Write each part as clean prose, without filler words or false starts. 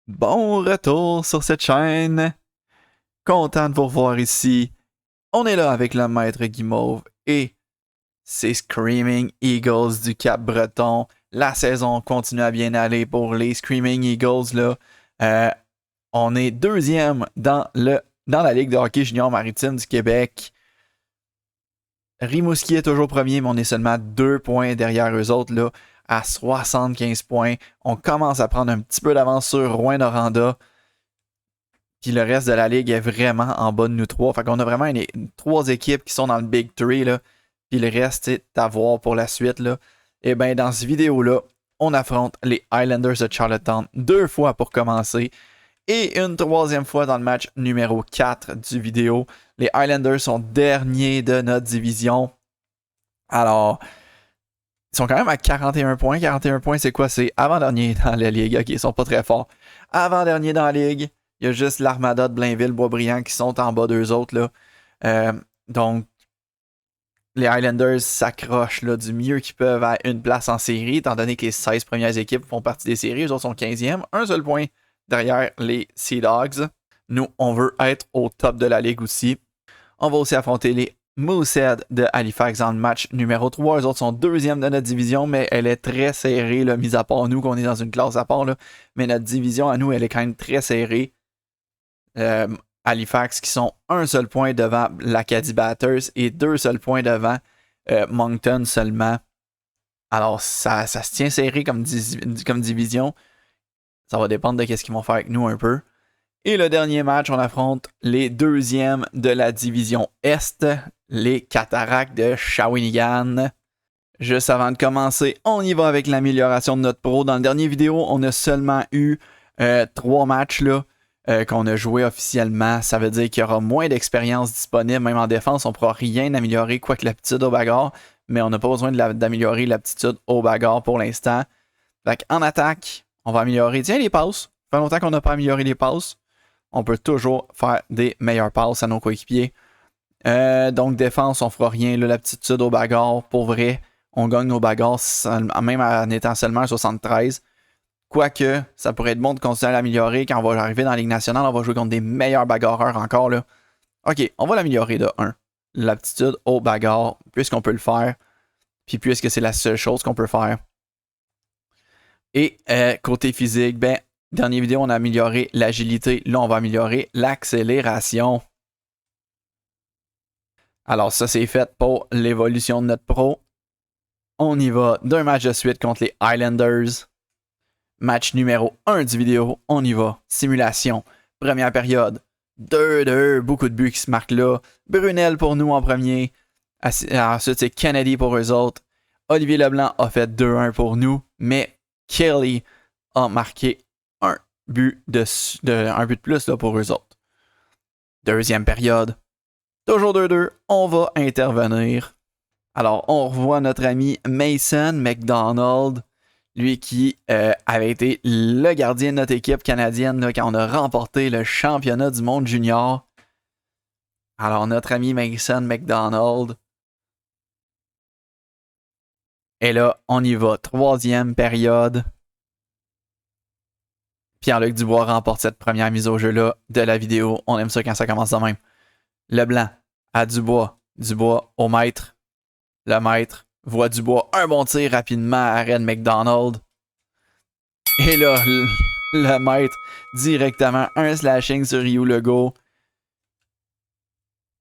Bon retour sur cette chaîne. Content de vous revoir ici. On est là avec le maître Guimauve et ses Screaming Eagles du Cap-Breton. La saison continue à bien aller pour les Screaming Eagles. Là. On est deuxième dans la Ligue de hockey junior maritime du Québec. Rimouski est toujours premier, mais on est seulement 2 points derrière eux autres là, à 75 points. On commence à prendre un petit peu d'avance sur Rouyn-Noranda. Puis le reste de la ligue est vraiment en bas de nous trois. Fait qu'on a vraiment trois équipes qui sont dans le Big Three. Là. Puis le reste, c'est à voir pour la suite. Là. Et bien, dans cette vidéo-là, on affronte les Highlanders de Charlottetown 2 fois pour commencer. Et une troisième fois dans le match numéro 4 du vidéo. Les Highlanders sont derniers de notre division. Alors, ils sont quand même à 41 points. 41 points, c'est quoi? C'est avant-dernier dans la ligue. Ok, ils sont pas très forts. Avant-dernier dans la ligue. Il y a juste l'Armada de Blainville, Boisbriand qui sont en bas d'eux autres. Là. Donc, les Highlanders s'accrochent là, du mieux qu'ils peuvent à une place en série, étant donné que les 16 premières équipes font partie des séries. Eux autres sont 15e. Un seul point derrière les Sea Dogs. Nous, on veut être au top de la ligue aussi. On va aussi affronter les Moosehead de Halifax dans le match numéro 3. Eux autres sont deuxième de notre division, mais elle est très serrée, là, mis à part nous, qu'on est dans une classe à part. Là. Mais notre division à nous, elle est quand même très serrée. Halifax qui sont un seul point devant l'Acadie Batters et 2 seuls points devant Moncton seulement. Alors, ça se tient serré comme division. Ça va dépendre de ce qu'ils vont faire avec nous un peu. Et le dernier match, on affronte les deuxièmes de la division Est, les Cataractes de Shawinigan. Juste avant de commencer, on y va avec l'amélioration de notre pro. Dans la dernière vidéo, on a seulement eu 3 matchs là. Qu'on a joué officiellement, ça veut dire qu'il y aura moins d'expérience disponible, même en défense, on ne pourra rien améliorer, quoique l'aptitude au bagarre, mais on n'a pas besoin d'améliorer l'aptitude au bagarre pour l'instant. En attaque, on va améliorer, les passes. Ça fait longtemps qu'on n'a pas amélioré les passes. On peut toujours faire des meilleures passes à nos coéquipiers. Donc défense, on fera rien, l'aptitude au bagarre, pour vrai, on gagne nos bagarres, même en étant seulement à 73. Quoique, ça pourrait être bon de continuer à l'améliorer. Quand on va arriver dans la Ligue nationale, on va jouer contre des meilleurs bagarreurs encore. Là. Ok, on va l'améliorer de 1. L'aptitude au bagarre, puisqu'on peut le faire. Puis puisque c'est la seule chose qu'on peut faire. Et côté physique, dernière vidéo, on a amélioré l'agilité. Là, on va améliorer l'accélération. Alors ça, c'est fait pour l'évolution de notre pro. On y va d'un match de suite contre les Highlanders. Match numéro 1 du vidéo, on y va. Simulation, première période. 2-2, beaucoup de buts qui se marquent là. Brunel pour nous en premier. Ensuite, c'est Kennedy pour eux autres. Olivier Leblanc a fait 2-1 pour nous, mais Kelly a marqué un but de plus là, pour eux autres. Deuxième période. Toujours 2-2, on va intervenir. Alors, on revoit notre ami Mason McDonald. Lui qui avait été le gardien de notre équipe canadienne là, quand on a remporté le championnat du monde junior. Alors, notre ami Mason McDonald. Et là, on y va. Troisième période. Pierre-Luc Dubois remporte cette première mise au jeu-là de la vidéo. On aime ça quand ça commence de même. Leblanc à Dubois. Dubois au maître. Le maître voit Dubois. Un bon tir rapidement à Red McDonald. Et là, le maître, directement un slashing sur Ryu Legault.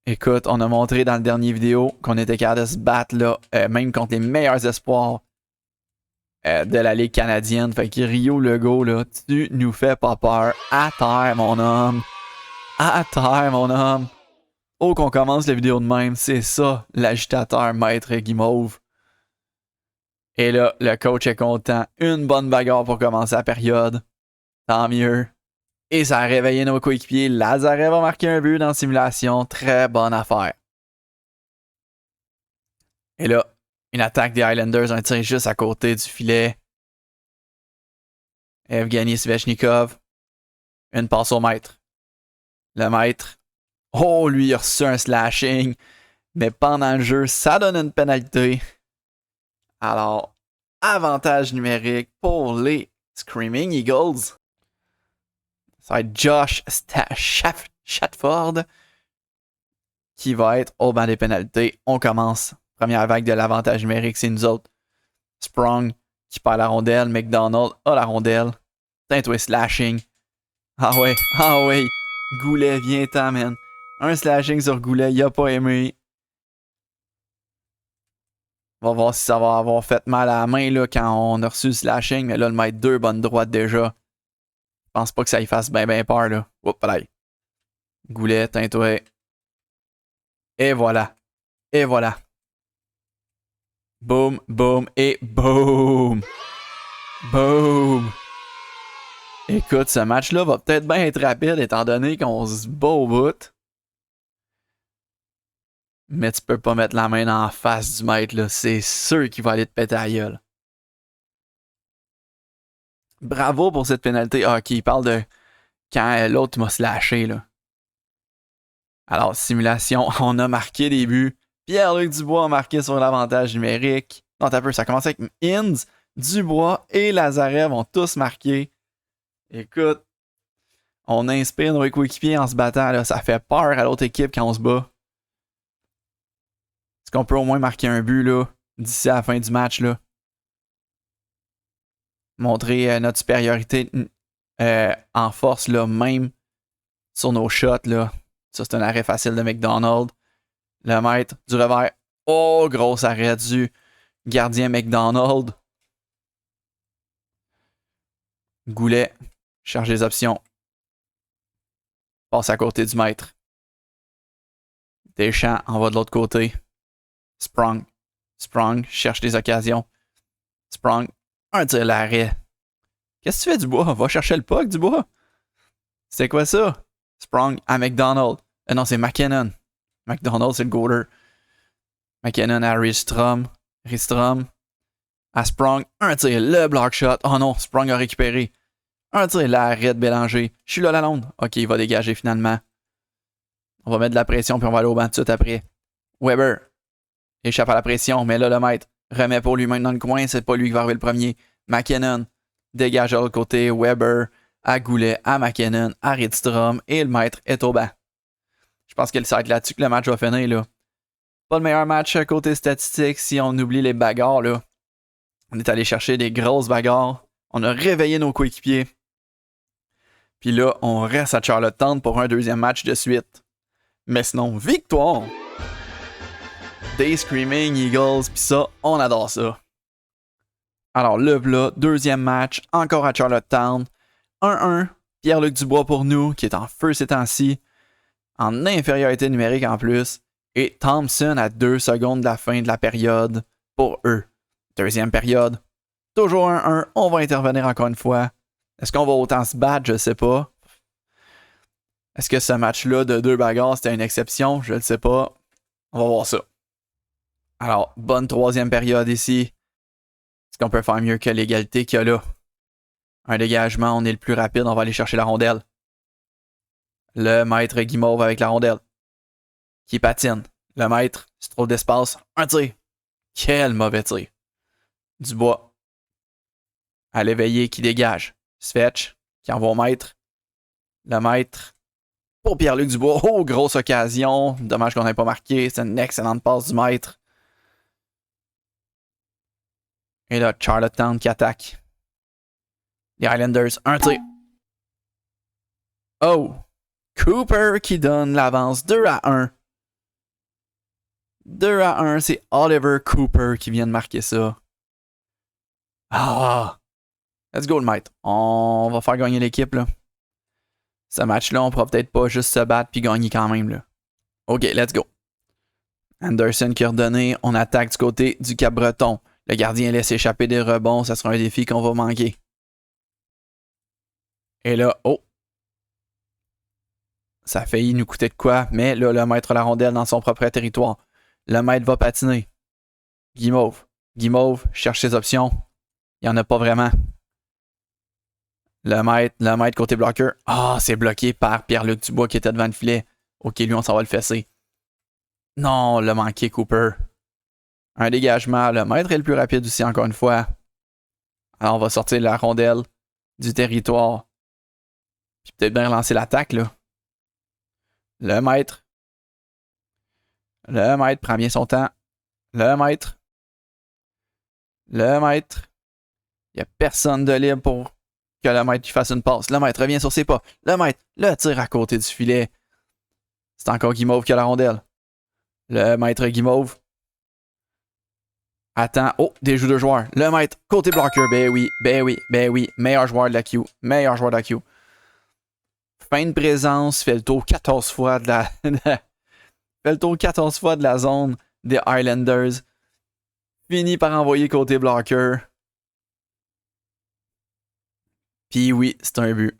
Écoute, on a montré dans la dernière vidéo qu'on était capable de se battre là, même contre les meilleurs espoirs de la Ligue canadienne. Fait que Ryu Legault, là, tu nous fais pas peur. À terre, mon homme. À terre, mon homme. Oh, qu'on commence la vidéo de même. C'est ça, l'agitateur maître Guimauve. Et là, le coach est content. Une bonne bagarre pour commencer la période. Tant mieux. Et ça a réveillé nos coéquipiers. Lazarev a marqué un but dans la simulation. Très bonne affaire. Et là, une attaque des Highlanders, un tir juste à côté du filet. Evgeny Svechnikov. Une passe au maître. Le maître. Oh, lui, il a reçu un slashing. Mais pendant le jeu, ça donne une pénalité. Alors, avantage numérique pour les Screaming Eagles. Ça va être Josh Chatford qui va être au banc des pénalités. On commence. Première vague de l'avantage numérique, c'est nous autres. Sprong qui perd la rondelle. McDonald a la rondelle. Tintoué slashing. Ah ouais. Goulet, viens-t'en, man. Un slashing sur Goulet, il a pas aimé. On va voir si ça va avoir fait mal à la main là, quand on a reçu le slashing. Mais là, le mettre 2 bonnes droites déjà. Je pense pas que ça y fasse bien peur, là. Oups, là. Goulet, Tintoué. Et voilà. Boum, boum et boum. Boum. Écoute, ce match-là va peut-être bien être rapide étant donné qu'on se bat au bout. Mais tu peux pas mettre la main en face du maître, là. C'est sûr qu'il va aller te péter la gueule. Bravo pour cette pénalité. Ah, ok, il parle de quand l'autre m'a slashé, là. Alors, simulation, on a marqué des buts. Pierre-Luc Dubois a marqué sur l'avantage numérique. Non, t'as peu, ça commence avec Inns, Dubois et Lazarev ont tous marqué. Écoute, on inspire nos coéquipiers en se battant, là. Ça fait peur à l'autre équipe quand on se bat. Est-ce qu'on peut au moins marquer un but, là, d'ici à la fin du match, là? Montrer notre supériorité en force, là, même sur nos shots, là. Ça, c'est un arrêt facile de McDonald. Le maître du revers. Oh, gros arrêt du gardien McDonald. Goulet. Charge les options. Passe à côté du maître. Deschamps en va de l'autre côté. Sprong. Cherche des occasions. Sprong. Un tir l'arrêt. Qu'est-ce que tu fais, Dubois? Va chercher le puck, Dubois. C'était quoi ça? Sprong à McDonald. Non, c'est McKinnon. McDonald, c'est le goaler. McKinnon à Ristrom à Sprong. Un tir, le block shot. Oh non, Sprong a récupéré. Un tir, l'arrêt de Bélanger. Je suis là, Lalonde. Ok, il va dégager finalement. On va mettre de la pression, puis on va aller au banc tout de suite après. Weber échappe à la pression, mais là, le maître remet pour lui-même dans le coin. C'est pas lui qui va arriver le premier. McKinnon dégage de l'autre côté. Weber à Goulet, à McKinnon, à Rydstrom. Et le maître est au banc. Je pense que ça va être là-dessus que le match va finir, là. Pas le meilleur match côté statistique si on oublie les bagarres, là. On est allé chercher des grosses bagarres. On a réveillé nos coéquipiers. Puis là, on reste à Charlottetown pour un deuxième match de suite. Mais sinon, victoire! Des Screaming Eagles, pis ça, on adore ça. Alors, le v'là, deuxième match, encore à Charlottetown. 1-1, Pierre-Luc Dubois pour nous, qui est en feu ces temps-ci. En infériorité numérique en plus. Et Thompson à 2 secondes de la fin de la période pour eux. Deuxième période. Toujours 1-1, on va intervenir encore une fois. Est-ce qu'on va autant se battre? Je sais pas. Est-ce que ce match-là de 2 bagarres, c'était une exception? Je ne sais pas. On va voir ça. Alors, bonne troisième période ici. Est-ce qu'on peut faire mieux que l'égalité qu'il y a là? Un dégagement, on est le plus rapide, on va aller chercher la rondelle. Le maître Guimauve avec la rondelle. Qui patine. Le maître, c'est trop d'espace. Un tir. Quel mauvais tir. Dubois. À l'éveillé qui dégage. Svetch qui envoie au maître. Le maître. Pour Pierre-Luc Dubois. Oh, grosse occasion. Dommage qu'on n'ait pas marqué. C'est une excellente passe du maître. Et là, Charlottetown qui attaque. Les Highlanders, un tir. Oh! Cooper qui donne l'avance 2-1. 2-1, c'est Oliver Cooper qui vient de marquer ça. Ah! Let's go le maître. On va faire gagner l'équipe, là. Ce match-là, on pourra peut-être pas juste se battre puis gagner quand même, là. OK, let's go. Anderson qui a redonné. On attaque du côté du Cap-Breton. Le gardien laisse échapper des rebonds. Ça sera un défi qu'on va manquer. Et là, oh! Ça a failli nous coûter de quoi, mais là, le maître a la rondelle dans son propre territoire. Le maître va patiner. Guimauve cherche ses options. Il n'y en a pas vraiment. Le maître côté bloqueur. Ah, c'est bloqué par Pierre-Luc Dubois qui était devant le filet. Ok, lui, on s'en va le fesser. Non, le manqué Cooper. Un dégagement. Le maître est le plus rapide aussi, encore une fois. Alors, on va sortir la rondelle du territoire. Puis peut-être bien relancer l'attaque, là. Le maître. Le maître prend bien son temps. Le maître. Le maître. Il n'y a personne de libre pour que le maître lui fasse une passe. Le maître revient sur ses pas. Le maître le tire à côté du filet. C'est encore Guimauve qui a la rondelle. Le maître Guimauve. Attends. Oh, des jeux de joueurs. Le maître, côté bloqueur. Ben oui, ben oui, ben oui. Meilleur joueur de la Q. Meilleur joueur de la Q. Fin de présence. Fait le tour 14 fois de la. Fait le tour 14 fois de la zone des Highlanders. Fini par envoyer côté bloqueur. Puis oui, c'est un but.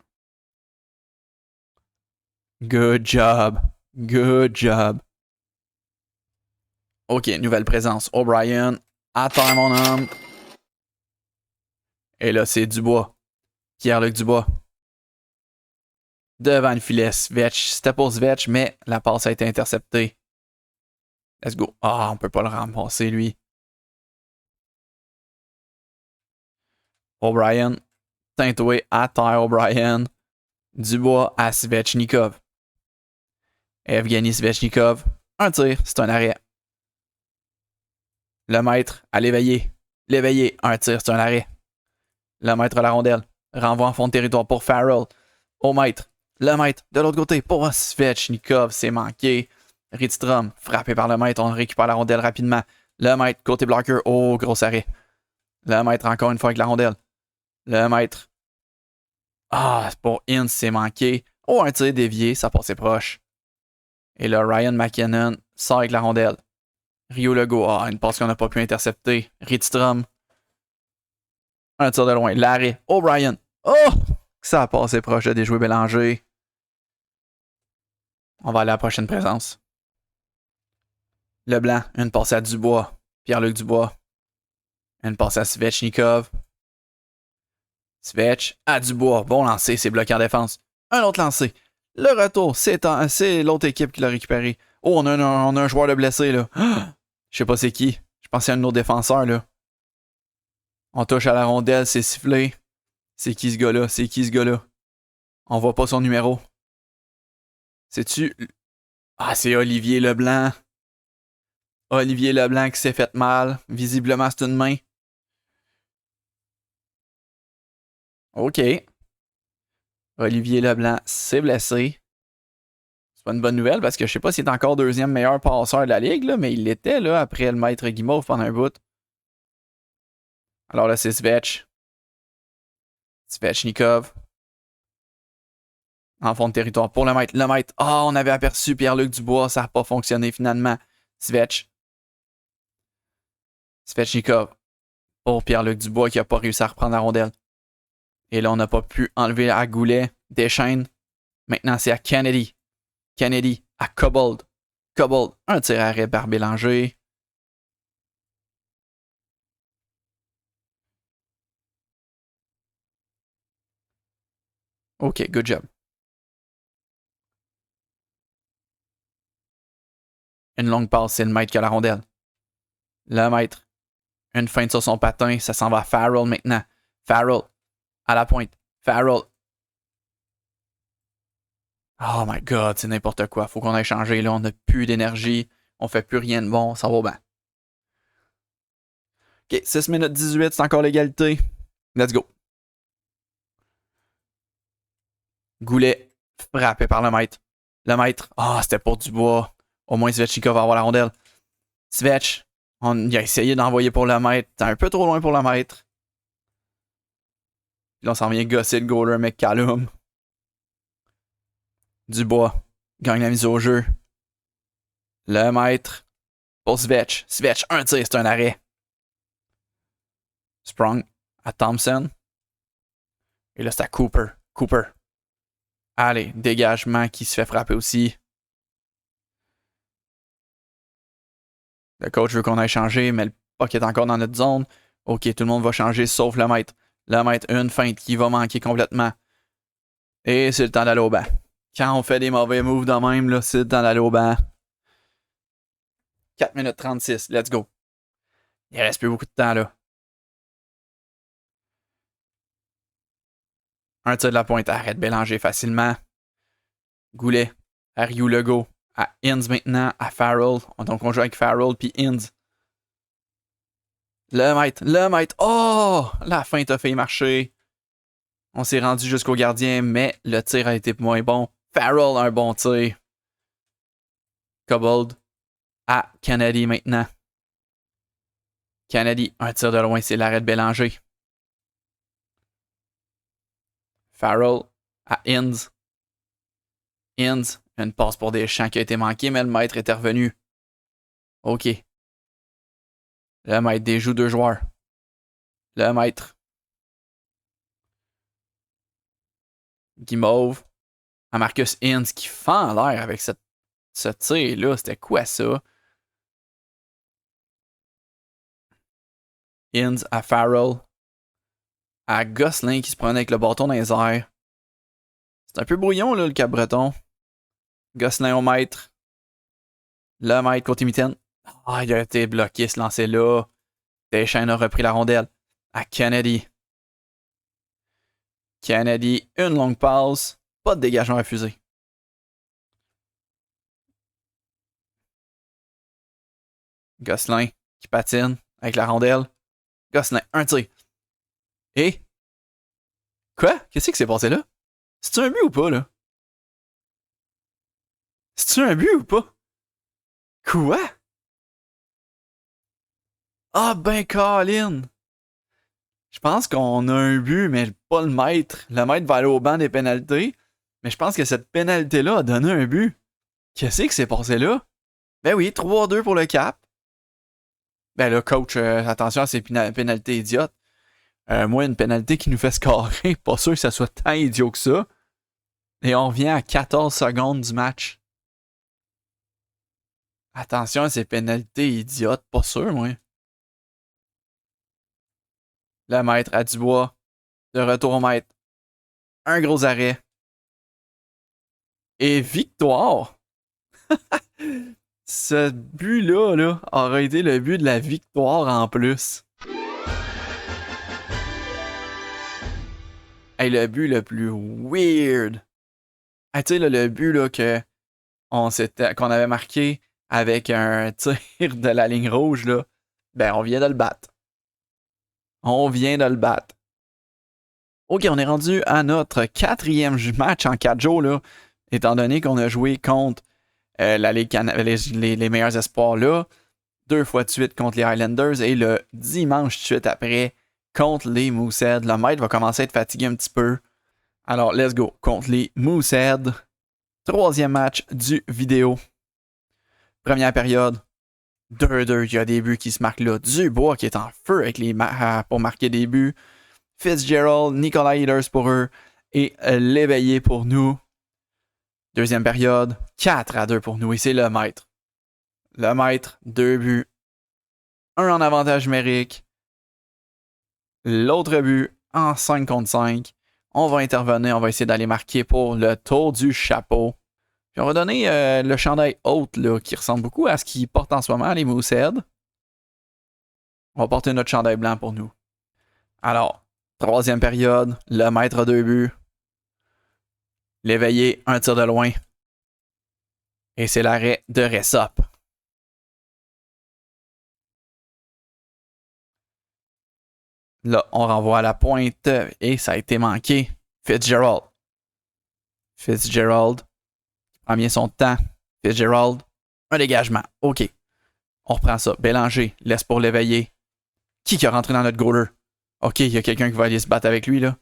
Good job. Good job. OK, nouvelle présence. O'Brien. À terre, mon homme. Et là, c'est Dubois. Pierre-Luc Dubois. Devant le filet, Svetch. C'était pour Svetch, mais la passe a été interceptée. Let's go. Ah, on peut pas le ramasser, lui. O'Brien. Tintoué à terre, O'Brien. Dubois à Svechnikov. Evgeny Svechnikov. Un tir, c'est un arrêt. Le maître à l'éveiller. L'éveiller, un tir, c'est un arrêt. Le maître à la rondelle. Renvoi en fond de territoire pour Farrell. Au maître. Le maître de l'autre côté pour Svechnikov. C'est manqué. Ridstrom, frappé par le maître. On récupère la rondelle rapidement. Le maître, côté bloqueur. Oh, gros arrêt. Le maître encore une fois avec la rondelle. Le maître. Ah, pour Ince, c'est manqué. Oh, un tir dévié, ça passait proche. Et là, Ryan McKinnon sort avec la rondelle. Rio Legault, ah, une passe qu'on n'a pas pu intercepter. Ridstrom. Un tir de loin. L'arrêt. O'Brien. Oh! Ça a passé proche de déjouer Bélanger. On va aller à la prochaine présence. Leblanc, une passe à Dubois. Pierre-Luc Dubois. Une passe à Svechnikov. Svetch à Dubois. Bon lancer, c'est bloqué en défense. Un autre lancé. Le retour, c'est l'autre équipe qui l'a récupéré. Oh, on a un joueur de blessé, là. Je sais pas c'est qui. Je pensais à un de nos défenseurs, là. On touche à la rondelle, c'est sifflé. C'est qui ce gars-là? C'est qui ce gars-là? On voit pas son numéro. C'est-tu... Ah, c'est Olivier Leblanc. Olivier Leblanc qui s'est fait mal. Visiblement, c'est une main. OK. Olivier Leblanc s'est blessé. C'est pas une bonne nouvelle parce que je sais pas s'il est encore deuxième meilleur passeur de la ligue, là, mais il l'était là, après le maître Guimauve pendant un bout. Alors là, c'est Svetch. Svechnikov. En fond de territoire pour le maître. Le maître. Ah, on avait aperçu Pierre-Luc Dubois. Ça n'a pas fonctionné finalement. Svetch. Svechnikov. Pour Pierre-Luc Dubois qui n'a pas réussi à reprendre la rondelle. Et là, on n'a pas pu enlever à Goulet. Deschaines. Maintenant, c'est à Kennedy. Kennedy à Cobbold. Cobbold. Un tir arrêt par Bélanger. OK, good job. Une longue passe, c'est le maître qui a la rondelle. Le maître. Une feinte sur son patin, ça s'en va à Farrell maintenant. Farrell. À la pointe. Farrell. Oh my god, c'est n'importe quoi. Faut qu'on aille changer là. On n'a plus d'énergie. On fait plus rien de bon. Ça va bien. OK, 6 minutes 18, c'est encore l'égalité. Let's go. Goulet. Frappé par le maître. Le maître. Ah, c'était pour Dubois. Au moins, Svechnikov va avoir la rondelle. Svetch. Il a essayé d'envoyer pour le maître. T'es un peu trop loin pour le maître. Puis là, on s'en vient gosser le goaler McCallum. Dubois. Gagne la mise au jeu. Le maître. Pour Svetch. Svetch, un tir, c'est un arrêt. Sprung à Thompson. Et là, c'est à Cooper. Cooper. Allez, dégagement qui se fait frapper aussi. Le coach veut qu'on aille changer, mais le puck est encore dans notre zone. OK, tout le monde va changer sauf le maître. Le maître, une feinte qui va manquer complètement. Et c'est le temps d'aller au banc. Quand on fait des mauvais moves de même, là, c'est le temps d'aller au banc. 4 minutes 36, let's go. Il reste plus beaucoup de temps, là. Un tir de la pointe, arrête Bélanger facilement. Goulet, à Ryu Legault, à Inns maintenant, à Farrell. Donc on joue avec Farrell puis Inns. Le maître. Oh! La feinte a failli marcher. On s'est rendu jusqu'au gardien, mais le tir a été moins bon. Farrell a un bon tir. Cobbold à Kennedy maintenant. Kennedy, un tir de loin, c'est l'arrêt de Bélanger. Farrell à Inns. Inns, une passe pour Deschamps qui a été manquée, mais le maître est revenu. OK. Le maître déjoue deux joueurs. Le maître. Guimauve à Marcus Inns qui fend l'air avec ce tir-là. C'était quoi ça? Inns à Farrell. À Gosselin qui se prenait avec le bâton dans les airs. C'est un peu brouillon, là, le Cap-Breton. Gosselin au maître. Le maître côté mitaine. Ah, il a été bloqué ce lancer-là. Deschamps a repris la rondelle. À Kennedy. Kennedy, une longue passe. Pas de dégagement refusé. Gosselin qui patine avec la rondelle. Gosselin, un tir. Et? Quoi? Qu'est-ce qui s'est passé là? C'est-tu un but ou pas, là? C'est-tu un but ou pas? Quoi? Ah ben, Colin! Je pense qu'on a un but, mais pas le maître. Le maître va aller au banc des pénalités. Mais je pense que cette pénalité-là a donné un but. Qu'est-ce qui s'est passé là? Ben oui, 3-2 pour le Cap. Ben là, coach, attention à ces pénalités idiotes. Moi, une pénalité qui nous fait scorer, pas sûr que ça soit tant idiot que ça. Et on revient à 14 secondes du match. Attention à ces pénalités idiotes, pas sûr, moi. Le maître à Dubois. De retour au maître. Un gros arrêt. Et victoire! Ce but-là là, aurait été le but de la victoire en plus. Hey, le but le plus weird. Hey, tu sais, le but là, qu'on avait marqué avec un tir de la ligne rouge, là, ben on vient de le battre. On vient de le battre. OK, on est rendu à notre 4e match en 4 jours, là, étant donné qu'on a joué contre la Ligue les meilleurs espoirs là, 2 fois de suite contre les Highlanders et le dimanche de suite après contre les Moosehead. Le maître va commencer à être fatigué un petit peu. Alors, let's go. Contre les Moosehead. 3e match du vidéo. Première période. 2-2. Il y a des buts qui se marquent là. Dubois qui est en feu avec pour marquer des buts. Fitzgerald, Nicolas Ehlers pour eux. Et l'éveillé pour nous. Deuxième période. 4-2 pour nous. Et c'est le maître. Le maître, 2 buts. Un en avantage numérique. L'autre but en 5 contre 5. On va intervenir, on va essayer d'aller marquer pour le tour du chapeau. Puis on va donner le chandail haute là, qui ressemble beaucoup à ce qu'ils portent en ce moment, les Moosehead. On va porter notre chandail blanc pour nous. Alors, 3e période, le maître 2 buts. L'éveillé, un tir de loin. Et c'est l'arrêt de Ressop. Là, on renvoie à la pointe et ça a été manqué. Fitzgerald. Fitzgerald. Il prend bien son temps. Fitzgerald. Un dégagement. OK. On reprend ça. Bélanger. Laisse pour l'éveiller. Qui a rentré dans notre goaler? OK, il y a quelqu'un qui va aller se battre avec lui, là.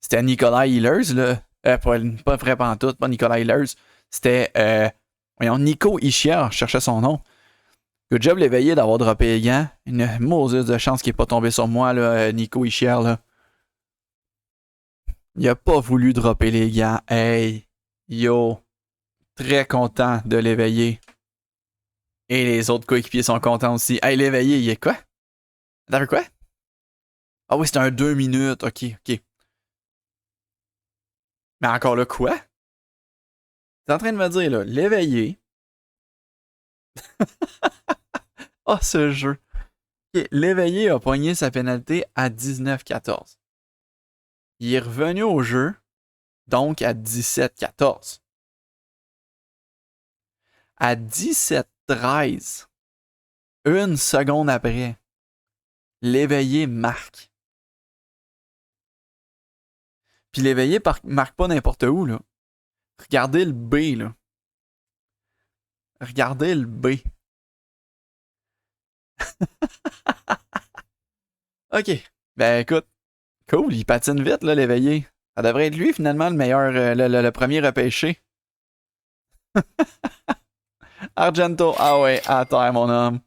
C'était Nicolas Ehlers, là. Pas vrai pantoute, pas Nicolas Ehlers. C'était, voyons, Nico Hischier, je cherchais son nom. Good job l'éveillé d'avoir droppé les gants. Une mauvaise de chance qu'il n'est pas tombé sur moi, là, Nico Hischier, là. Il a pas voulu dropper les gants. Hey, yo. Très content de l'éveiller. Et les autres coéquipiers sont contents aussi. Hey, l'éveillé, il est quoi? T'as vu quoi? Ah oui, c'était un 2 minutes. OK, OK. Mais encore là, quoi? T'es en train de me dire, là, l'éveillé. Ah, oh, ce jeu. Okay. L'éveillé a poigné sa pénalité à 19-14. Il est revenu au jeu, donc à 17-14. À 17-13, une seconde après, l'éveillé marque. Puis l'éveillé marque pas n'importe où, là. Regardez le B, là. Regardez le B. OK. Ben écoute, cool, il patine vite, là, l'éveillé. Ça devrait être lui, finalement, le meilleur, le premier repêché. Argento, ah ouais, à terre, mon homme.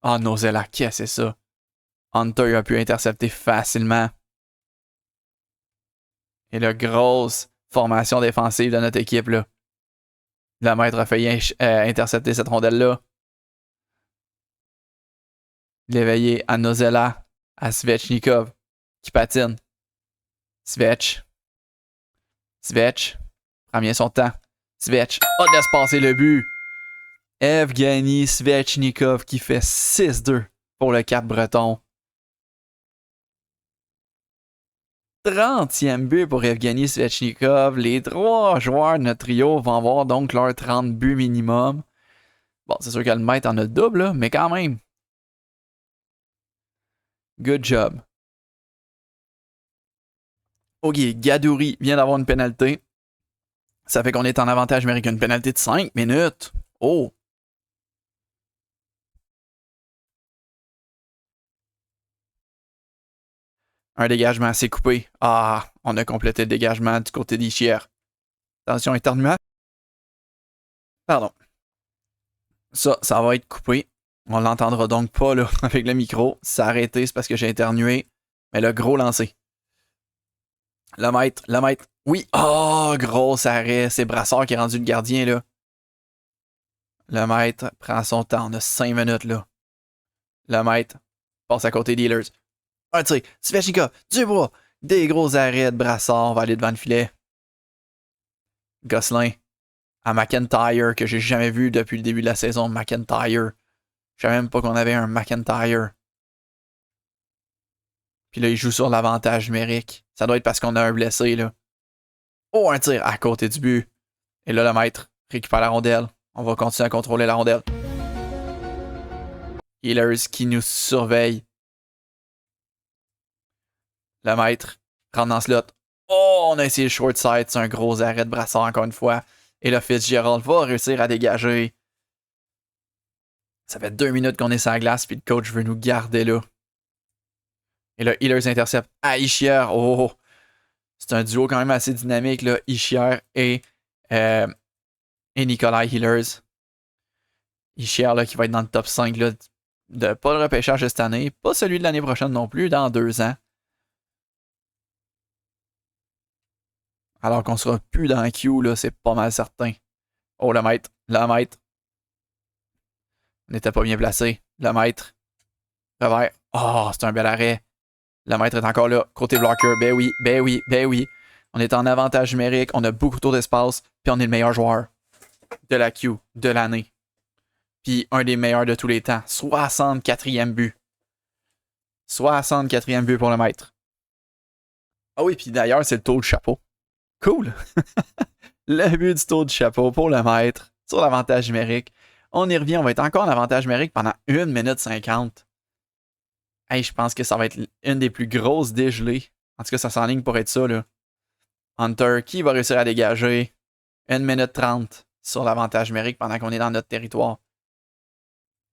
Ah, Nozella, qu'est-ce que c'est ça? Hunter a pu intercepter facilement. Et la grosse formation défensive de notre équipe, là. Le maître a failli intercepter cette rondelle-là. L'éveillé à Nozella, à Svechnikov, qui patine. Svech prend bien son temps. Svech, laisse passer le but. Evgeny Svechnikov qui fait 6-2 pour le Cap Breton. 30e but pour Evgeny Svechnikov. Les 3 joueurs de notre trio vont avoir donc leur 30 buts minimum. Bon, c'est sûr que le maître en a le double, là, mais quand même. Good job. Ok, Gadouri vient d'avoir une pénalité. Ça fait qu'on est en avantage numérique. Une pénalité de 5 minutes. Oh! Un dégagement assez coupé. Ah, on a complété le dégagement du côté d'Ischier. Attention, éternuement. Pardon. Ça va être coupé. On l'entendra donc pas là, avec le micro. Si ça a arrêté, c'est parce que j'ai éternué. Mais le gros lancé. Le maître. Oui. Oh, gros arrêt. C'est Brassard qui est rendu le gardien là. Le maître prend son temps. On a 5 minutes là. Le maître passe à côté des Healers. Un tir. Svechnikov. Dubois. Des gros arrêts de Brassard. On va aller devant le filet. Gosselin. À McIntyre, que j'ai jamais vu depuis le début de la saison. McIntyre. Je savais même pas qu'on avait un McIntyre. Puis là, il joue sur l'avantage numérique. Ça doit être parce qu'on a un blessé, là. Oh, un tir à côté du but. Et là, le maître récupère la rondelle. On va continuer à contrôler la rondelle. Healers qui nous surveille. Le maître rentre dans slot. Oh, on a essayé le short side. C'est un gros arrêt de Brassard encore une fois. Et là, Fitzgerald va réussir à dégager. Ça fait 2 minutes qu'on est sur la glace, puis le coach veut nous garder là. Et là, Healers intercepte à Ischier. Oh, c'est un duo quand même assez dynamique, là. Ischier et Nikolai Healers. Ischier, là, qui va être dans le top 5, là, de pas le repêchage de cette année, pas celui de l'année prochaine non plus, dans 2 ans. Alors qu'on sera plus dans le queue, là, c'est pas mal certain. Oh, le maître. On n'était pas bien placé. Le maître. Revers. Oh, c'est un bel arrêt. Le maître est encore là. Côté blocker. Ben oui. On est en avantage numérique. On a beaucoup trop d'espace. Puis on est le meilleur joueur de la queue de l'année. Puis un des meilleurs de tous les temps. 64e but. 64e but pour le maître. Ah oui, puis d'ailleurs, c'est le tour de chapeau. Cool. Le but du tour du chapeau pour le maître sur l'avantage numérique. On y revient. On va être encore en avantage numérique pendant 1 minute 50. Hey, je pense que ça va être une des plus grosses dégelées. En tout cas, ça s'enligne pour être ça, là. Hunter, qui va réussir à dégager 1 minute 30 sur l'avantage numérique pendant qu'on est dans notre territoire.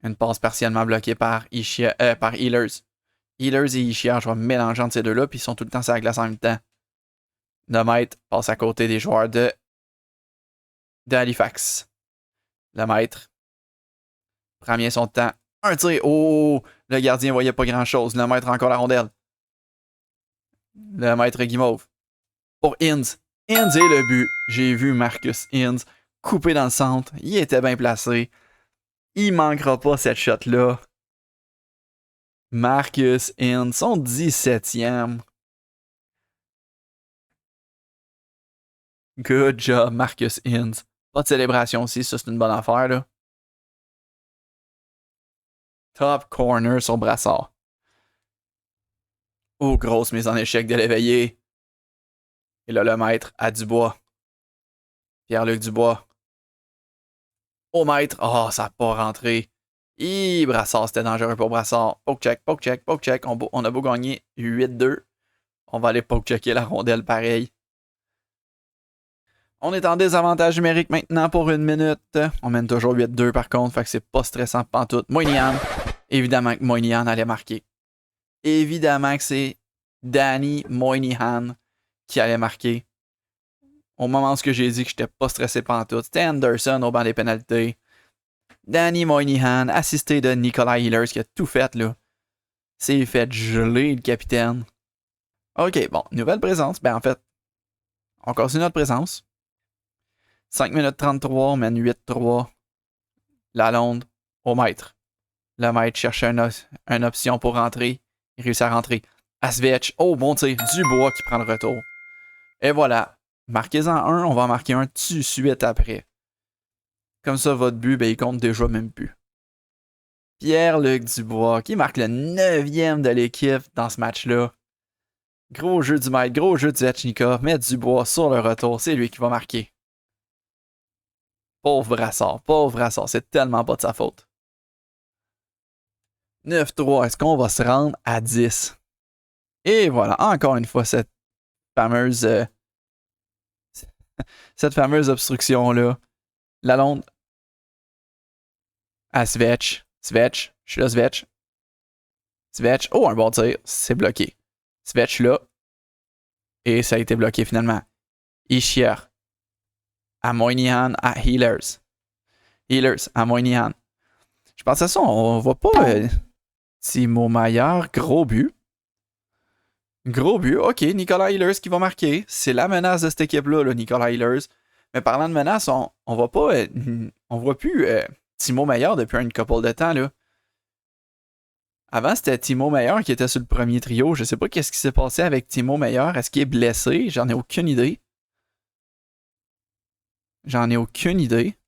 Une passe partiellement bloquée par Healers. Healers et Ischier, je vais mélanger entre ces deux-là, puis ils sont tout le temps sur la glace en même temps. Le maître passe à côté des joueurs de Halifax. Le maître prend bien son temps. Un tir. Oh! Le gardien voyait pas grand-chose. Le maître a encore la rondelle. Le maître Guimauve. Pour Inns. Inns est le but. J'ai vu Marcus Inns coupé dans le centre. Il était bien placé. Il manquera pas cette shot-là. Marcus Inns, son 17e. Good job, Marcus Inns. Pas de célébration aussi, ça c'est une bonne affaire, là. Top corner sur Brassard. Oh, grosse mise en échec de l'éveillé. Et là, le maître à Dubois. Pierre-Luc Dubois. Au maître. Oh, ça n'a pas rentré. Brassard, c'était dangereux pour Brassard. Poke check, poke check, poke check. On a beau gagner 8-2. On va aller poke checker la rondelle pareil. On est en désavantage numérique maintenant pour 1 minute. On mène toujours 8-2 par contre, fait que c'est pas stressant pantoute. Moynihan. Évidemment que Moynihan allait marquer. Évidemment que c'est Danny Moynihan qui allait marquer. Au moment où j'ai dit que j'étais pas stressé pantoute, c'était Anderson au banc des pénalités. Danny Moynihan, assisté de Nicolas Ehlers qui a tout fait là. C'est fait geler le capitaine. Ok, bon, nouvelle présence. Ben en fait, on continue notre présence. 5 minutes 33, on mène 8-3. Lalonde au maître. Le maître cherche une option pour rentrer. Il réussit à rentrer. Asvech, oh bon tir, Dubois qui prend le retour. Et voilà, marquez-en un, on va en marquer un tout de suite après. Comme ça, votre but, ben, il compte déjà même plus. Pierre-Luc Dubois qui marque le 9e de l'équipe dans ce match-là. Gros jeu du maître, gros jeu de Zvechnikov, mais Dubois sur le retour, c'est lui qui va marquer. Pauvre Brassard, c'est tellement pas de sa faute. 9-3, est-ce qu'on va se rendre à 10? Et voilà, encore une fois, cette fameuse obstruction-là. Lalonde à Svech. Svech, je suis là, Svech. Svech, oh, un bon tir, c'est bloqué. Svech là. Et ça a été bloqué finalement. Ischier à Moynihan à Ehlers. Ehlers à Moynihan. Je pense à ça, on voit pas Timo Meier, gros but. Gros but, ok, Nicolas Ehlers qui va marquer. C'est la menace de cette équipe-là, là, Nicolas Ehlers. Mais parlant de menace, on voit pas. On voit plus Timo Meier depuis une couple de temps, là. Avant, c'était Timo Meier qui était sur le premier trio. Je sais pas qu'est-ce qui s'est passé avec Timo Meier. Est-ce qu'il est blessé? J'en ai aucune idée. J'en ai aucune idée.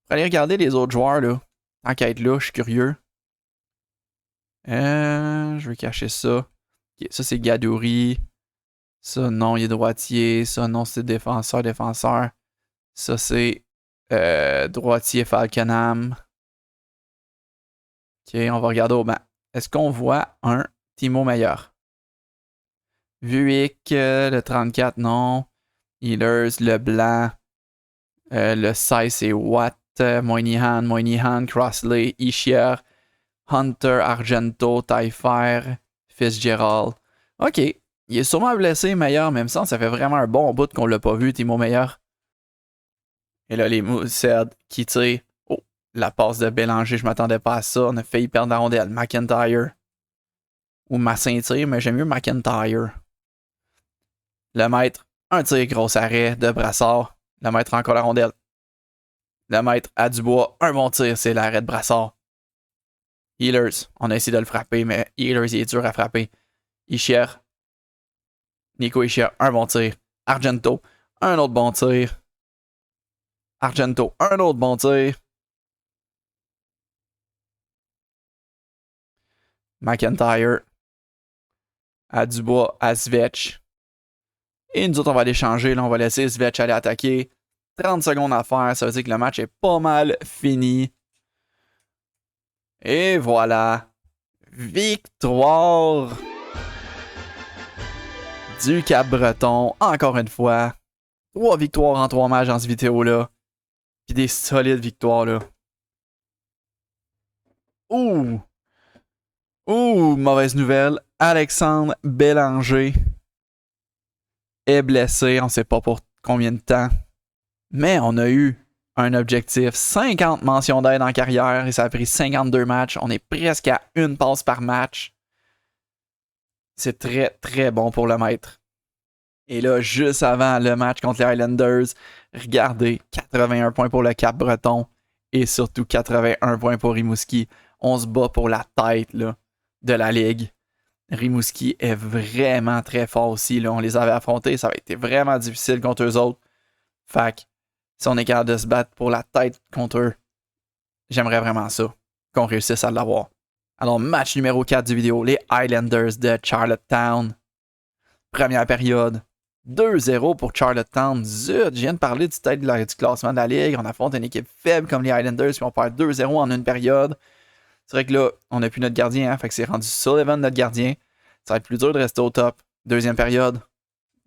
Pour aller regarder les autres joueurs, là. Enquête là, je suis curieux. Je vais cacher ça. Okay, ça, c'est Gadouri. Ça, non, il est droitier. Ça, non, c'est défenseur. Ça, c'est droitier Falkenham. Ok, on va regarder au banc. Est-ce qu'on voit un Timo Meier? Vuic, le 34, non. Ehlers, le blanc. Le 16, c'est Watt. Moynihan, Crossley, Ischier, Hunter, Argento, Taillefer, Fitzgerald. Ok, il est sûrement blessé, Meier, même ça fait vraiment un bon bout qu'on l'a pas vu, Timo Meier. Et là, les Moosehead qui tirent. Oh, la passe de Bélanger, je m'attendais pas à ça. On a failli perdre la rondelle. McIntyre. Ou Massin tire, mais j'aime mieux McIntyre. Le maître, un tir, gros arrêt de Brassard. Le maître encore la rondelle. Le maître à Dubois, un bon tir, c'est l'arrêt de Brassard. Ehlers, on a essayé de le frapper, mais Ehlers, il est dur à frapper. Ischier. Nico Ischier, un bon tir. Argento, un autre bon tir. Argento, un autre bon tir. McIntyre. À Dubois, à Svech. Et nous autres, on va aller changer. Là, on va laisser Svech aller attaquer. 30 secondes à faire. Ça veut dire que le match est pas mal fini. Et voilà. Victoire du Cap-Breton. Encore une fois. 3 victoires en 3 matchs dans cette vidéo-là. Puis des solides victoires, là. Ouh! Ouh, mauvaise nouvelle. Alexandre Bélanger est blessé. On sait pas pour combien de temps. Mais on a eu un objectif. 50 mentions d'aide en carrière et ça a pris 52 matchs. On est presque à une passe par match. C'est très, très bon pour le maître. Et là, juste avant le match contre les Highlanders, regardez, 81 points pour le Cap-Breton et surtout 81 points pour Rimouski. On se bat pour la tête là, de la ligue. Rimouski est vraiment très fort aussi. Là. On les avait affrontés, ça avait été vraiment difficile contre eux autres. Fait que si on est capable de se battre pour la tête contre eux, j'aimerais vraiment ça, qu'on réussisse à l'avoir. Alors, match numéro 4 du vidéo, les Highlanders de Charlottetown. Première période, 2-0 pour Charlottetown. Zut, je viens de parler du tête du classement de la Ligue. On affronte une équipe faible comme les Highlanders, puis on perd 2-0 en une période. C'est vrai que là, on n'a plus notre gardien, hein, fait que c'est rendu Sullivan notre gardien. Ça va être plus dur de rester au top. Deuxième période,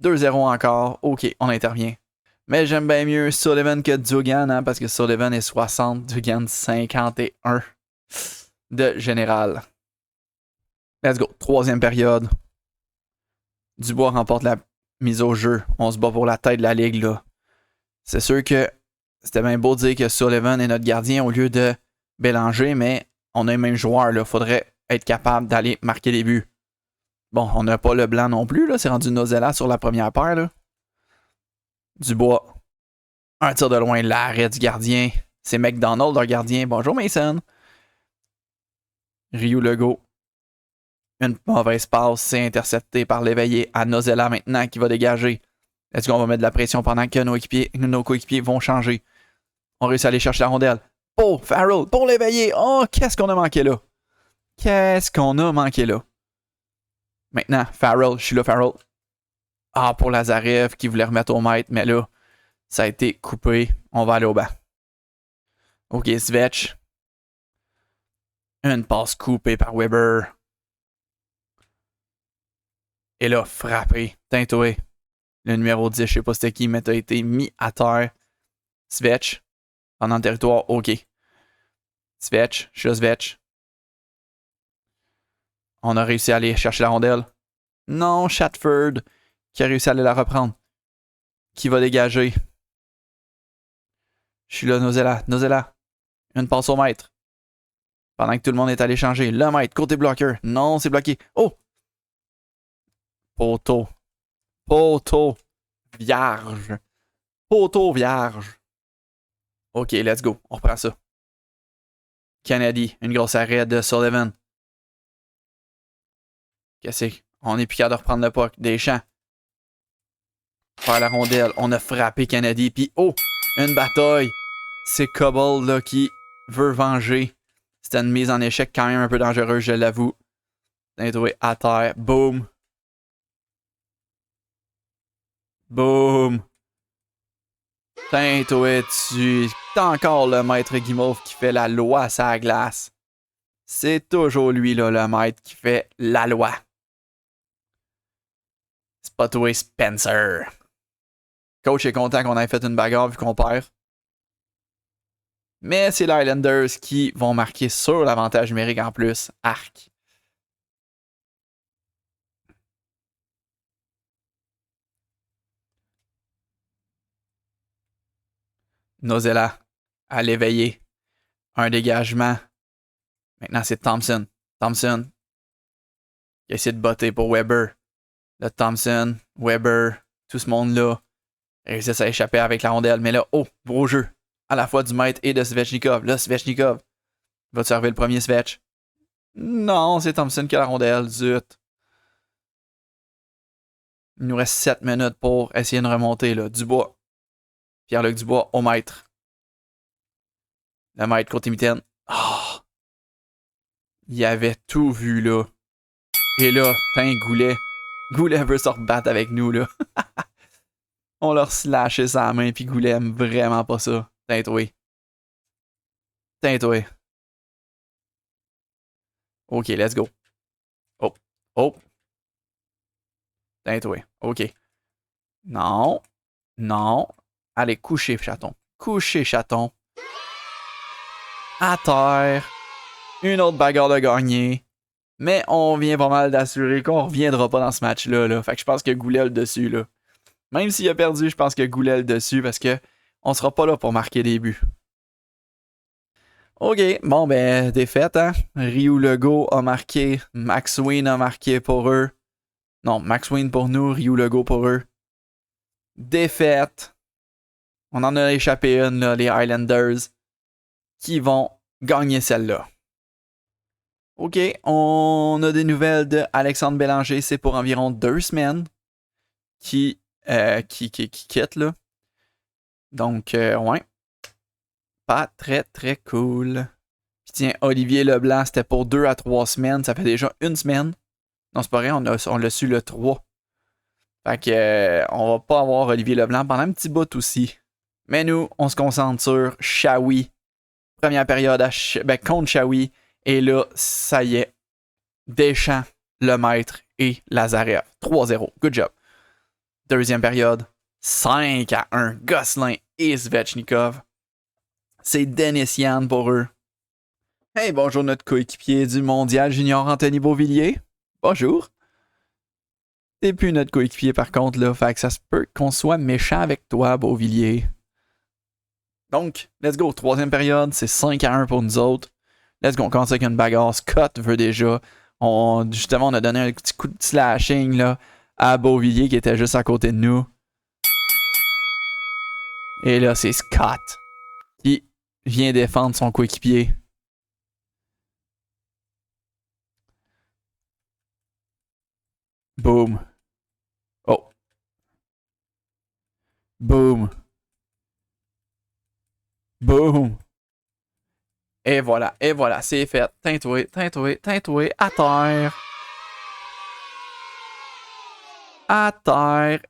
2-0 encore. OK, on intervient. Mais j'aime bien mieux Sullivan que Dugan, hein, parce que Sullivan est 60, Dugan 51 de général. Let's go. Troisième période. Dubois remporte la mise au jeu. On se bat pour la tête de la ligue, là. C'est sûr que c'était bien beau de dire que Sullivan est notre gardien au lieu de Bélanger, mais on a les mêmes joueurs, là. Faudrait être capable d'aller marquer des buts. Bon, on n'a pas le blanc non plus, là. C'est rendu Nozella sur la première paire, là. Dubois. Un tir de loin, l'arrêt du gardien. C'est McDonald, leur gardien. Bonjour, Mason. Ryu Legault. Une mauvaise passe, c'est intercepté par l'éveillé à Nozella maintenant qui va dégager. Est-ce qu'on va mettre de la pression pendant que nos coéquipiers vont changer? On réussit à aller chercher la rondelle. Pour Farrell, pour l'éveillé. Oh, qu'est-ce qu'on a manqué là? Qu'est-ce qu'on a manqué là? Maintenant, Farrell, je suis là, Farrell. Ah, pour Lazarev qui voulait remettre au maître, mais là, ça a été coupé. On va aller au banc. OK, Svetch. Une passe coupée par Weber. Et là, frappé, tintoué. Le numéro 10, je sais pas c'était qui, mais t'as été mis à terre. Svetch. Pendant le territoire, OK. Svetch, je suis là, Svetch. On a réussi à aller chercher la rondelle. Non, Shatford, qui a réussi à aller la reprendre. Qui va dégager? Je suis là, Nozella. Nozella. Une passe au maître. Pendant que tout le monde est allé changer. Le maître, côté bloqueur. Non, c'est bloqué. Oh! Poteau. Poteau. Vierge. Poteau vierge. OK, let's go. On reprend ça. Kennedy, une grosse arrêt de Sullivan. Qu'est-ce que c'est? On est plus capable de reprendre le puck. Deschamps. Faire la rondelle. On a frappé Kennedy. Puis, oh! Une bataille. C'est Cobble là, qui veut venger. C'était une mise en échec quand même un peu dangereuse, je l'avoue. Trouvé à terre. Boom. Boom. Tintoué dessus. C'est encore le maître Guimauve qui fait la loi à sa glace. C'est toujours lui, là, le maître qui fait la loi. C'est pas toi, Spencer. Coach est content qu'on ait fait une bagarre vu qu'on perd. Mais c'est les Highlanders qui vont marquer sur l'avantage numérique en plus. Arc. Nozella à l'éveiller. Un dégagement. Maintenant, c'est Thompson. Thompson qui essaie de botter pour Weber. Là, Thompson, Weber, tout ce monde-là réussissent à échapper avec la rondelle. Mais là, oh, beau jeu. À la fois du maître et de Svechnikov. Là, Svechnikov. Va-tu servir le premier Svech? Non, c'est Thompson qui a la rondelle. Zut. Il nous reste 7 minutes pour essayer de remonter. Là. Dubois. Pierre-Luc Dubois au maître. Le maître côté mitaine. Oh, il avait tout vu là. Et là, Goulet. Goulet veut se rebattre avec nous là. On leur slashait sa main puis Goulet aime vraiment pas ça. Tintoué. Tintoué. OK, let's go. Oh. Oh. Tintoué. OK. Non. Non. Allez, couchez, chaton. Couchez, chaton. À terre. Une autre bagarre de gagner. Mais on vient pas mal d'assurer qu'on reviendra pas dans ce match-là. Là. Fait que je pense que Goulet a le dessus. Là. Même s'il a perdu, je pense que Goulet a le dessus parce que on sera pas là pour marquer des buts. OK, bon ben, défaite, hein. Ryu Legault a marqué, Max Wayne a marqué pour eux. Non, Max Wayne pour nous, Ryu Legault pour eux. Défaite. On en a échappé une, là, les Highlanders, qui vont gagner celle-là. OK, on a des nouvelles de Alexandre Bélanger, c'est pour environ 2 semaines qui quitte, là. Donc, ouais. Pas très, très cool. qui tient Olivier Leblanc. C'était pour 2 à 3 semaines. Ça fait déjà une semaine. Non, c'est pas vrai, on l'a su le 3. Fait que on va pas avoir Olivier Leblanc pendant un petit bout aussi. Mais nous, on se concentre sur Shawi. Première période contre Shawi. Et là, ça y est. Deschamps, Lemaître et Lazarev. 3-0. Good job. Deuxième période. 5-1. Gosselin et Svechnikov. C'est Denis Yann pour eux. Hey, bonjour notre coéquipier du Mondial Junior Anthony Beauvillier. Bonjour. T'es plus notre coéquipier par contre là, fait que ça se peut qu'on soit méchant avec toi, Beauvillier. Donc, let's go. Troisième période, c'est 5-1 pour nous autres. Let's go, on commence avec une bagarre. Scott veut déjà. Justement, on a donné un petit coup de slashing là, à Beauvillier qui était juste à côté de nous. Et là, c'est Scott qui vient défendre son coéquipier. Boom. Oh. Boom. Boom. Et voilà, c'est fait. Tintoué, à terre. À terre.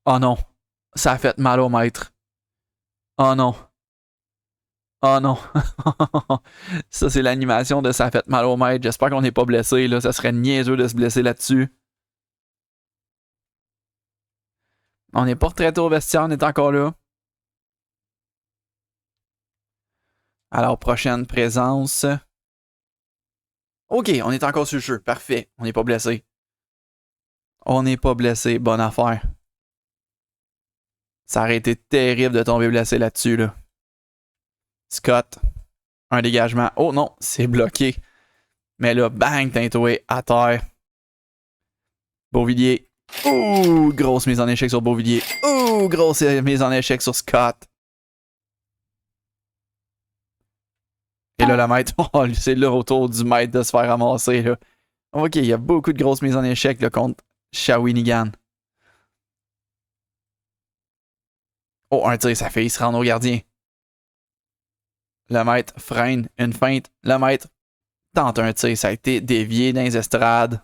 Oh non. Ça a fait mal au maître. Oh non. Oh non. Ça, c'est l'animation de ça a fait mal au maître. J'espère qu'on n'est pas blessé, là. Ça serait niaiseux de se blesser là-dessus. On n'est pas retraité au vestiaire, on est encore là. Alors, prochaine présence. OK, on est encore sur le jeu. Parfait. On n'est pas blessé. On n'est pas blessé. Bonne affaire. Ça aurait été terrible de tomber blessé là-dessus, là. Scott. Un dégagement. Oh non, c'est bloqué. Mais là, bang, Tintoué à terre. Beauvillier. Ouh, grosse mise en échec sur Beauvillier. Ouh, grosse mise en échec sur Scott. Et là, le maître, oh, c'est le retour du maître de se faire ramasser. Là. OK, il y a beaucoup de grosses mises en échec là, contre Shawinigan. Oh, un tir, ça fait, il se rend au gardien. Le maître freine une feinte. Le maître tente un tir, ça a été dévié dans les estrades.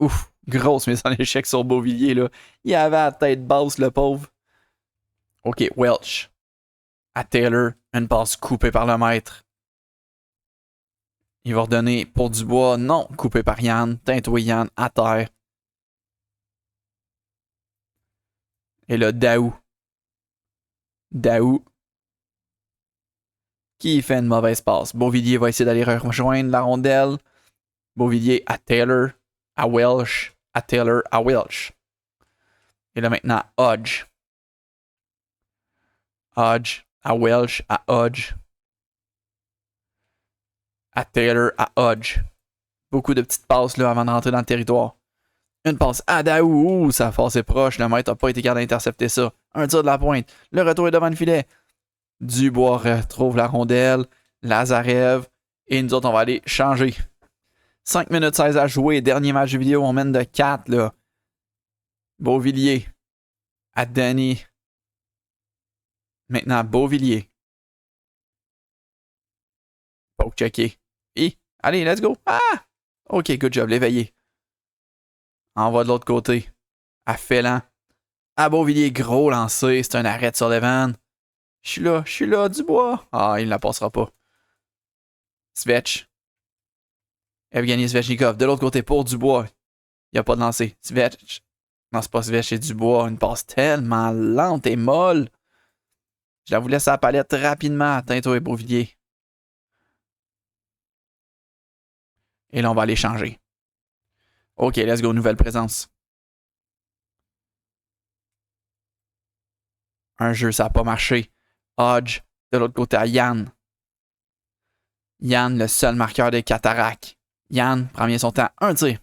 Ouf, grosse mise en échec sur Beauvillier. Là. Il avait la tête basse, le pauvre. OK, Welch. À Taylor, une passe coupée par le maître. Il va redonner pour Dubois. Non, coupé par Yann. Tintoué Yann à terre. Et là, Daou. Daou. Qui fait une mauvaise passe. Beauvillier va essayer d'aller rejoindre la rondelle. Beauvillier à Taylor. À Welsh. À Taylor. À Welsh. Et là maintenant, Hodge. Hodge. À Welsh. À Hodge. À Taylor. À Hodge. Beaucoup de petites passes là avant de rentrer dans le territoire. Une passe à Daou. Ça a forcé proche. Le maître n'a pas été capable d'intercepter ça. Un tir de la pointe. Le retour est devant le filet. Dubois retrouve la rondelle. Lazarev. Et nous autres, on va aller changer. 5 minutes 16 à jouer. Dernier match de vidéo. On mène de 4. Là. Beauvillier. À Danny. Maintenant, Beauvillier. Poke checké. Et, allez, let's go. Ah! OK, good job, l'éveillé. Envoie de l'autre côté. À Félan. À Beauvillier, gros lancé. C'est un arrêt de Sullivan. Je suis là, Dubois. Ah, il ne la passera pas. Svech. Evgeny Svechnikov. De l'autre côté, pour Dubois. Il n'y a pas de lancer. Svech. Non, c'est pas Svech, c'est Dubois. Une passe tellement lente et molle. Je la vous laisse à la palette rapidement. Tintoué et Beauvillier. Et là, on va aller changer. OK, let's go, nouvelle présence. Un jeu, ça n'a pas marché. Hodge, de l'autre côté à Yann. Yann, le seul marqueur des cataractes. Yann prend bien son temps. Un tir.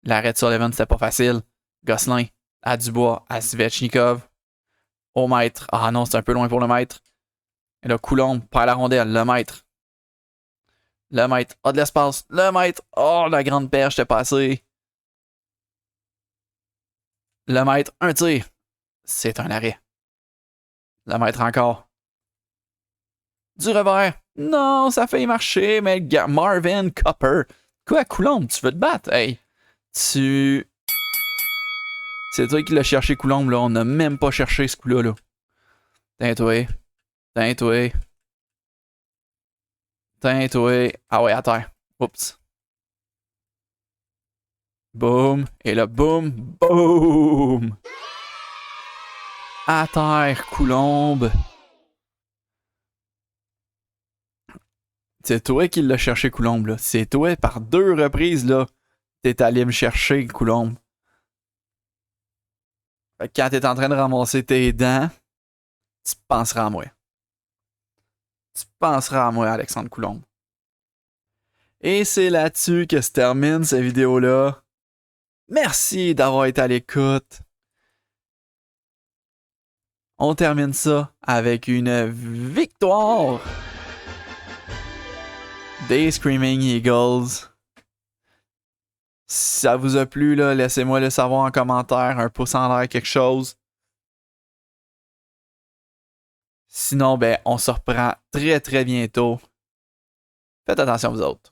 L'arrêt de Sullivan, c'était pas facile. Gosselin, à Dubois, à Svechnikov. Au maître. Ah non, c'est un peu loin pour le maître. Et là, Coulombe perd la rondelle. Le maître. Le maître a de l'espace. Le maître. Oh, la grande perche, t'es passé. Le maître, un tir. C'est un arrêt. La mettre encore. Du revers. Non, ça fait marcher, mais Marvin Copper. Quoi, Coulombe, tu veux te battre? Hey, tu... C'est toi qui l'as cherché, Coulombe, là. On n'a même pas cherché ce coup-là, là. Tiens-toi. Tiens-toi. Tiens-toi. Ah ouais, à terre. Oups. Boum. Et là, boum. Boum. À terre, Coulombe. C'est toi qui l'as cherché, Coulombe, là. C'est toi, par 2 reprises, là. T'es allé me chercher, Coulombe. Fait que quand t'es en train de ramasser tes dents, tu penseras à moi. Tu penseras à moi, Alexandre Coulombe. Et c'est là-dessus que se termine cette vidéo-là. Merci d'avoir été à l'écoute. On termine ça avec une victoire des Screaming Eagles. Si ça vous a plu, là, laissez-moi le savoir en commentaire, un pouce en l'air, quelque chose. Sinon, ben, on se reprend très très bientôt. Faites attention vous autres.